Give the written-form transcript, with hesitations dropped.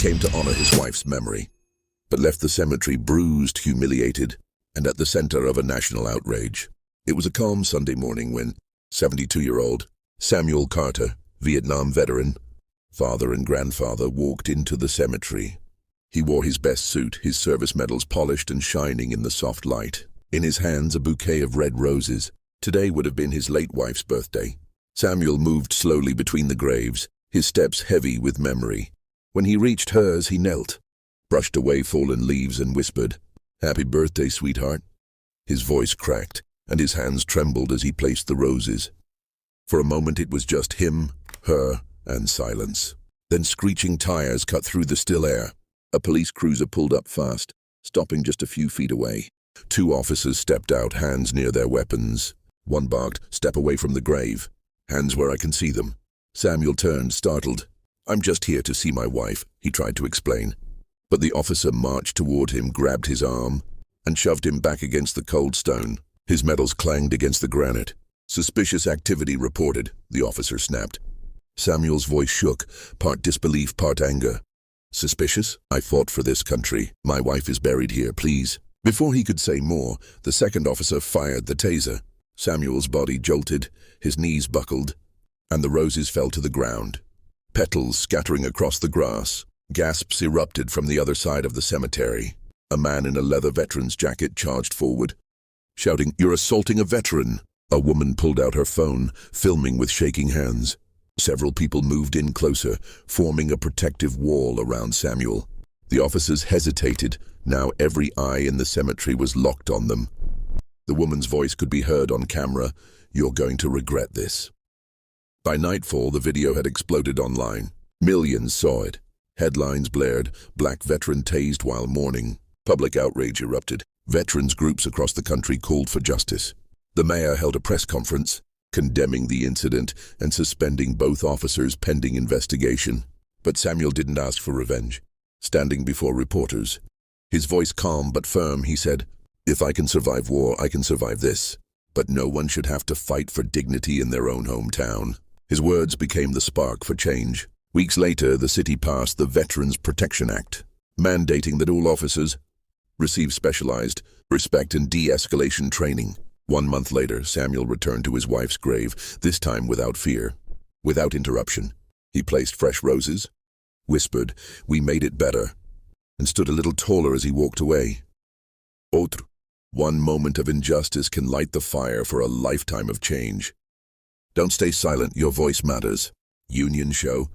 came to honor his wife's memory, but left the cemetery bruised, humiliated, and at the center of a national outrage. It was a calm Sunday morning when 72-year-old Samuel Carter, Vietnam veteran, father and grandfather, walked into the cemetery. He wore his best suit, his service medals polished and shining in the soft light. In his hands, a bouquet of red roses. Today would have been his late wife's birthday. Samuel moved slowly between the graves, his steps heavy with memory. When he reached hers, he knelt, brushed away fallen leaves and whispered, "Happy birthday, sweetheart." His voice cracked, and his hands trembled as he placed the roses. For a moment it was just him, her, and silence. Then screeching tires cut through the still air. A police cruiser pulled up fast, stopping just a few feet away. Two officers stepped out, hands near their weapons. One barked, "Step away from the grave." "Hands where I can see them." Samuel turned, startled. "I'm just here to see my wife," he tried to explain. But the officer marched toward him, grabbed his arm, and shoved him back against the cold stone. His medals clanged against the granite. "Suspicious activity reported," the officer snapped. Samuel's voice shook, part disbelief, part anger. "Suspicious? I fought for this country. My wife is buried here, please." Before he could say more, the second officer fired the taser. Samuel's body jolted, his knees buckled, and the roses fell to the ground. Petals scattering across the grass. Gasps erupted from the other side of the cemetery. A man in a leather veteran's jacket charged forward, shouting, "You're assaulting a veteran!" A woman pulled out her phone, filming with shaking hands. Several people moved in closer, forming a protective wall around Samuel. The officers hesitated. Now every eye in the cemetery was locked on them. The woman's voice could be heard on camera, "You're going to regret this." By nightfall, the video had exploded online. Millions saw it. Headlines blared, "Black veteran tased while mourning." Public outrage erupted. Veterans groups across the country called for justice. The mayor held a press conference, condemning the incident and suspending both officers pending investigation. But Samuel didn't ask for revenge. Standing before reporters, his voice calm but firm, he said, "If I can survive war, I can survive this. But no one should have to fight for dignity in their own hometown." His words became the spark for change. Weeks later, the city passed the Veterans Protection Act, mandating that all officers receive specialized respect and de-escalation training. 1 month later, Samuel returned to his wife's grave, this time without fear, without interruption. He placed fresh roses, whispered, "We made it better," and stood a little taller as he walked away. Autre. One moment of injustice can light the fire for a lifetime of change. Don't stay silent, your voice matters. Union show.